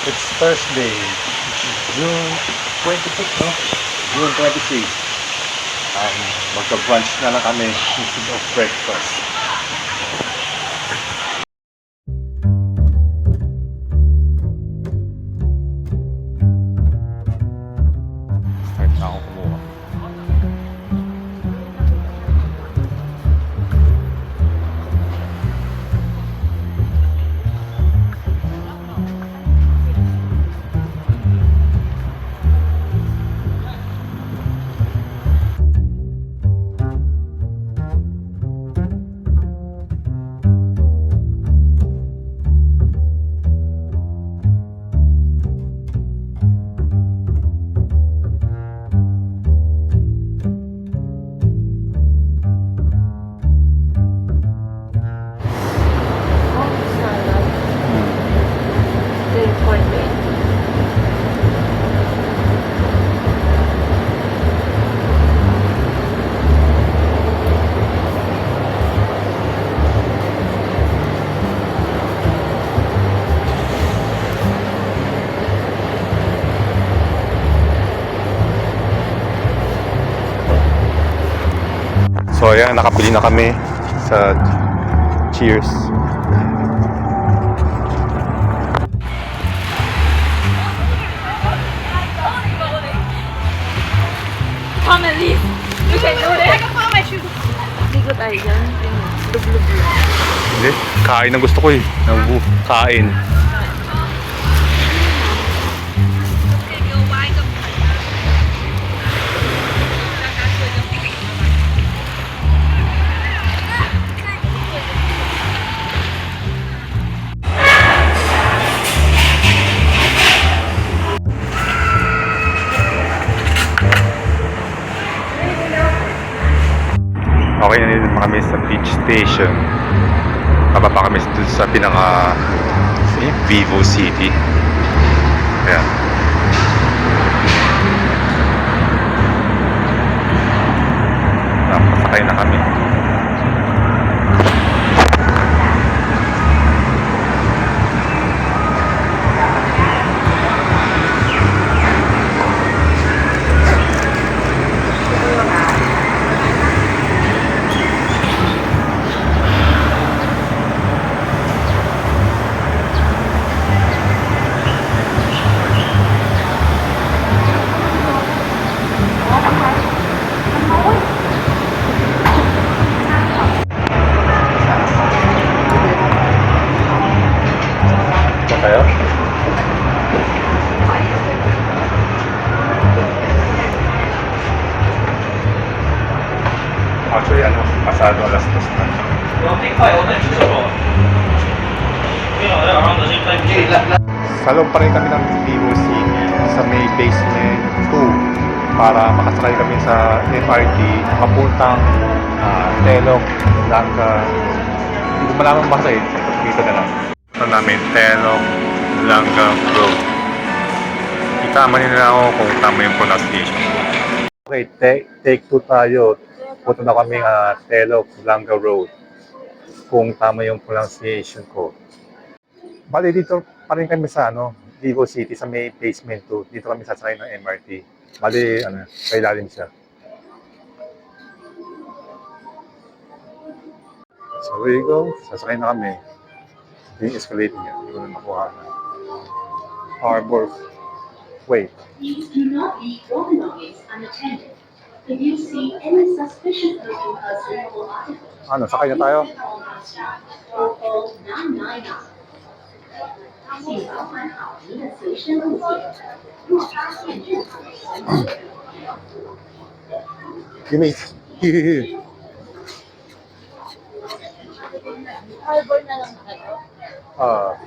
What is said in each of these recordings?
It's Thursday, which is June 26, no? June 26. Magka-brunch na lang kami instead of breakfast. Start na ako kumuha. So ayan, nakabili na kami sa Cheers. Come at least. You can do that. I can follow my shoes. Ligo tayo dyan. Lub-lub lang. Hindi, kain ang gusto ko eh. Kain. Okay, nandito pa kami sa beach station. Kababa kami sa pinaka Vivo City. Ayan. Napasakay na kami. Kayo? Actually, pasado alas 2 na. Sa loob pa rin kami ng Vivo City sa may basement 2 para makasakay kami sa MRT papuntang Telok, Langga. Hindi ko malaman basta eh. Dito na lang. Ito namin, Telok, Langga Road. Itama nila ako kung tama yung pronunciation. Okay, take 2 tayo. Punta na kami Telok, Langga Road. Kung tama yung pronunciation ko. Bali dito pa rin kami sa Vivo City sa may basement 2. Dito kami sasakay ng MRT. Bali kailalim siya. So we go, sasakay na kami. Yung escalator niya, hindi ko na makuha na. Harbor. Wait. Please do not leave your belongings unattended. If you see any suspicious looking person or article, Sakay na tayo? or call 999. 请保管好您的随身物品。若发现任何神秘Give me. Here. Harbor na lang tayo.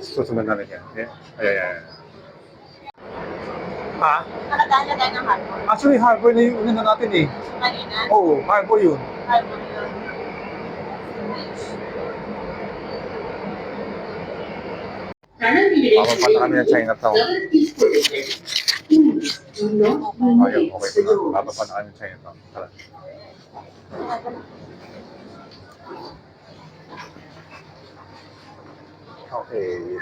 Susunod namin yan. Ayan. Ha? Nakadaan na tayo ng harbor. Actually, harbor na yung una na natin eh. Kanina. Oo, harbor yun. Harbor yun. Papapunta kami ng Chinatown. Ayun, okay po na. Papapunta kami ng Chinatown. Tara. Okay.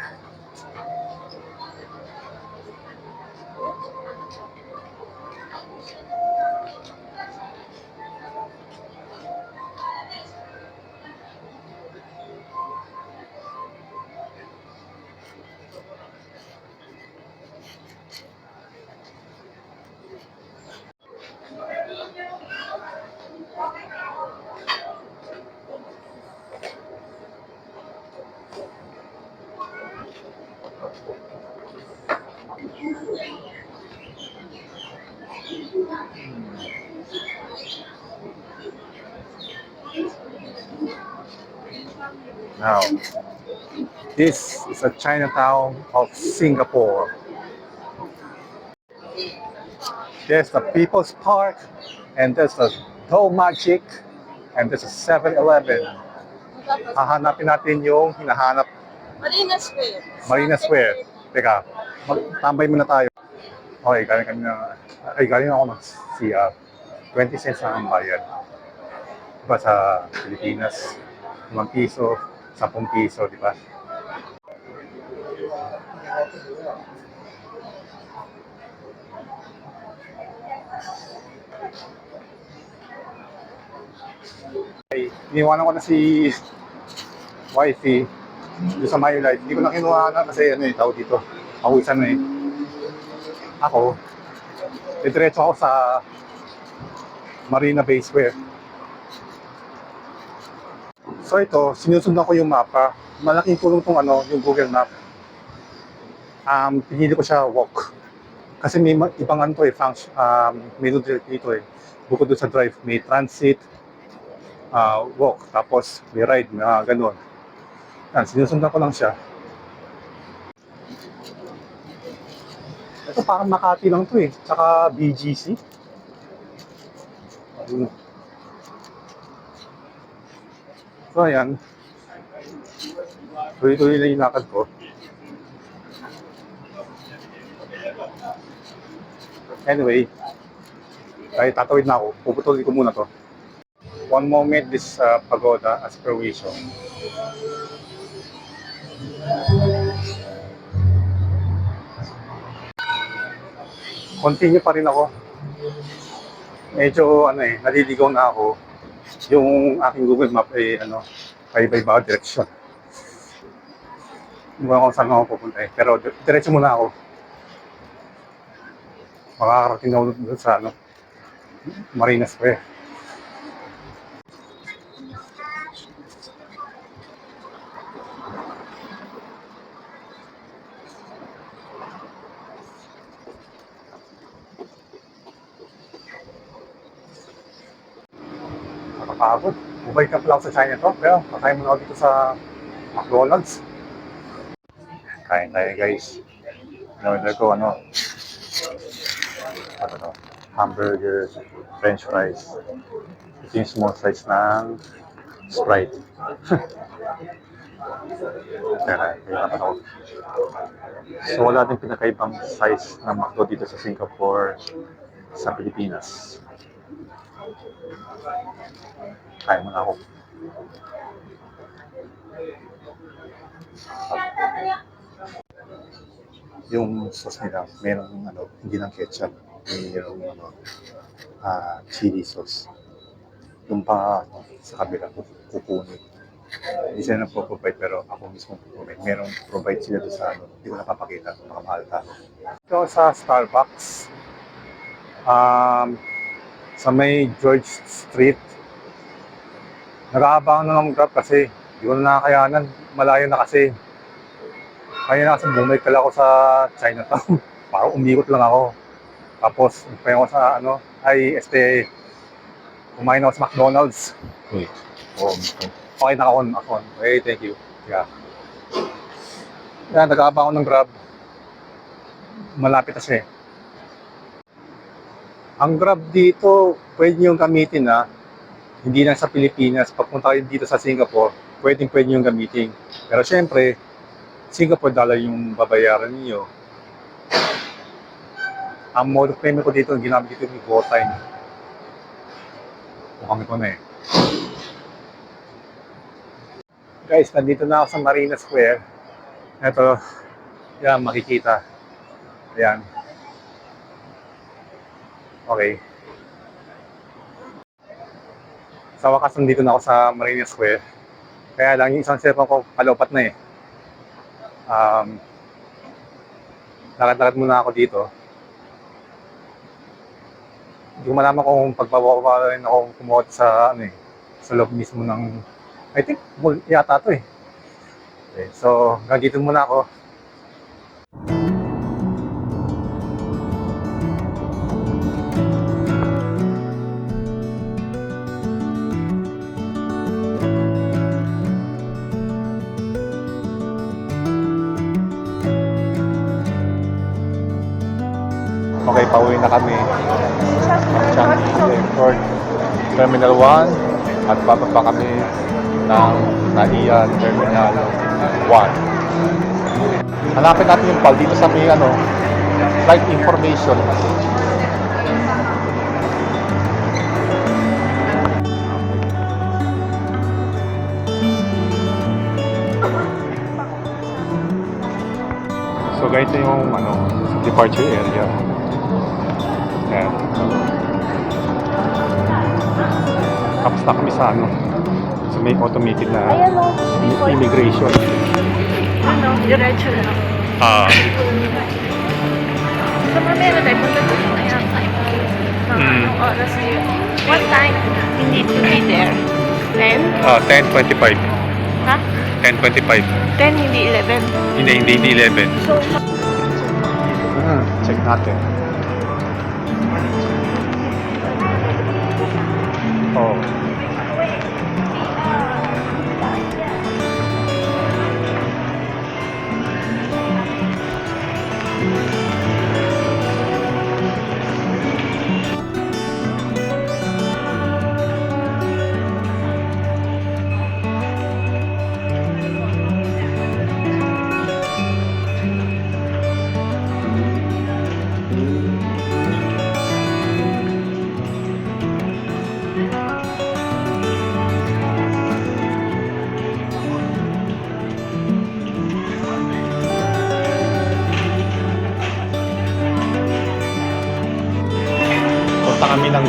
Now, this is a Chinatown of Singapore. There's the People's Park, and there's the Dough Magic, and there's a 7-Eleven. Hahanapin natin yung hinahanap. Marina Square. Marina Square. Teka, tambay muna tayo. Okay, galing ako ng CR. 20 cents ang bayad. Diba sa Pilipinas, 5 piso, 10 piso, di ba? Okay, iniwanan ko na si wifey doon sa My Life. Hindi ko na kinuha na kasi tawag dito. Pawisan na eh. Ako, diretso ako sa Marina Bay Square. So ito, sinusundan ko yung mapa. Malaking tulong tong yung Google Map. Pinili ko siya walk. Kasi may ibang function, menu dito eh. Bukod doon sa drive, may transit, walk, tapos may ride, ganun. Yan, sinusundan ko lang siya. Ito parang Makati lang to eh. Tsaka BGC. So ayan. Tuloy-tuloy na yung lakad ko. Anyway, kahit tatawid na ako, puputulin ko muna to. One moment, this pagoda as per Wisho. Continue pa rin ako. Medyo naliligaw na ako. Yung aking Google Map ay iba-iba direction. Hindi ko kung saan ako pupunta eh. Pero diretso muna ako. Makakarating ako doon sa Marina Square. Nakakapagod. Bumalik ka pala ako sa Chinatown. Pero pakain muna ako dito sa McDonald's. Kain tayo guys. In-order ko hamburger, french fries. Ito yung small size ng Sprite. So wala din pinakaibang size ng McDo dito sa Singapore, sa Pilipinas. Kain muna ako. Yung sauce nila, merong hindi ng ketchup, merong chili sauce. Yung sa kabila, kukunin. Hindi sila nagpo-provide pero ako mismo provide. Merong provide sila doon sa hindi ko napapakita, makamahal ka. Ito sa Starbucks, sa may George Street. Nag-aabangan na ng Grab kasi hindi ko na nakakayanan, malayo na kasi. Kaya na kasi bumalik pala ako sa Chinatown. Parang umikot lang ako. Tapos, nagpahin ako sa STA. Kumain ako sa McDonald's. Wait. Okay na ako. Okay, thank you. Yeah. Yan, nag-aabang ako ng Grab. Malapit kasi. Ang Grab dito, pwede nyo gamitin hindi lang sa Pilipinas. Pagpunta kayo dito sa Singapore, pwede nyo gamitin. Pero syempre, Singapore dollar yung babayaran niyo. Ang mode of payment ko dito, ginamit dito yung GoTime. Mukhang ito na eh. Guys, nandito na ako sa Marina Square. Ito, yan, makikita. Ayan. Okay. Sa wakas, nandito na ako sa Marina Square. Kaya lang, yung isang cellphone ko, palopat na eh. Lakad-lakad muna ako dito. Hindi ko malaman kung pagbabawa rin ako kumuha sa sa loob mismo ng I think mall yata to eh. Okay, so gagawin muna ako. Okay, pauwi na kami. Changi Airport, Terminal 1 at bababa kami ng Naiya Terminal 1. Hanapin natin yung PAL dito sa may flight information. So ganito yung departure area. Ayan. Tapos na kami sa sa may automated na Ayan o. immigration. Ano, diretso lang. So, mamaya na tayo punta doon. Ayan. Mga anong oras yun. What time we need to be there? 10? 10:25. Ha? 10:25. 10, hindi 11. Hindi 11. So, Check natin. Oh. Punta kami ng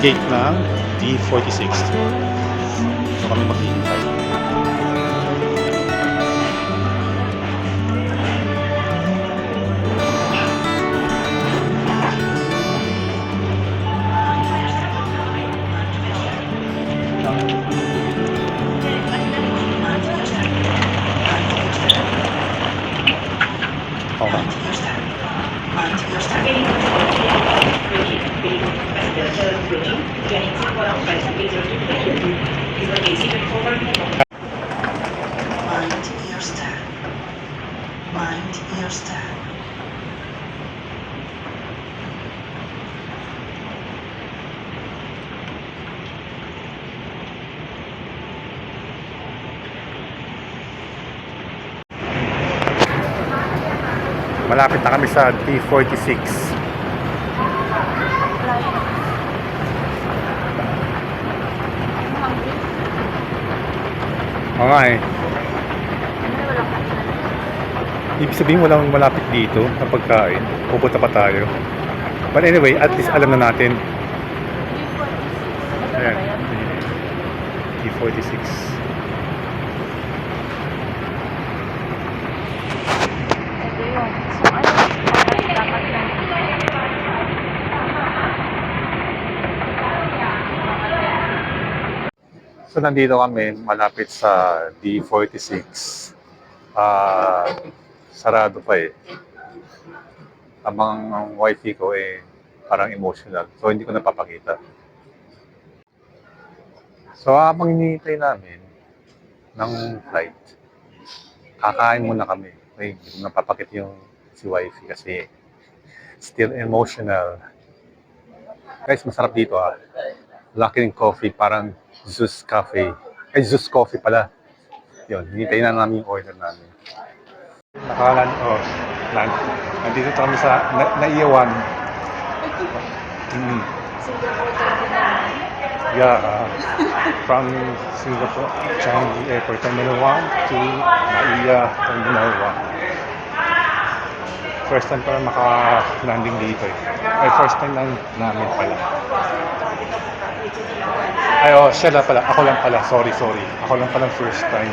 gate ng D46. So kami maghihintay. Okay. Mind your step. Mind your step. Malapit na kami sa D46. Oo nga eh. Ibig sabihin walang malapit dito na pagkain. Pupunta pa tayo. But anyway, at least alam na natin. Ayan. D46. ito yun. So, ano? Dapat lang. So nandito kami malapit sa D46. Sarado pa eh. Habang ang wifi ko parang emotional. So hindi ko napapakita. So habang hinihintay namin ng flight, kakain muna kami. Hindi ko napapakita yung si wifi kasi still emotional. Guys, masarap dito ah. Lucky Coffee, parang Zeus Cafe. Zeus Coffee pala. Yun, hinintay na namin yung order namin. Nandito kami sa Naiyawan. Yeah, from Singapore, Changi Airport Terminal 1 to Naiya Terminal 1. First time pala maka-landing dito eh. First time lang namin pala. Siya lang pala. Ako lang pala. Sorry. Ako lang pala first time.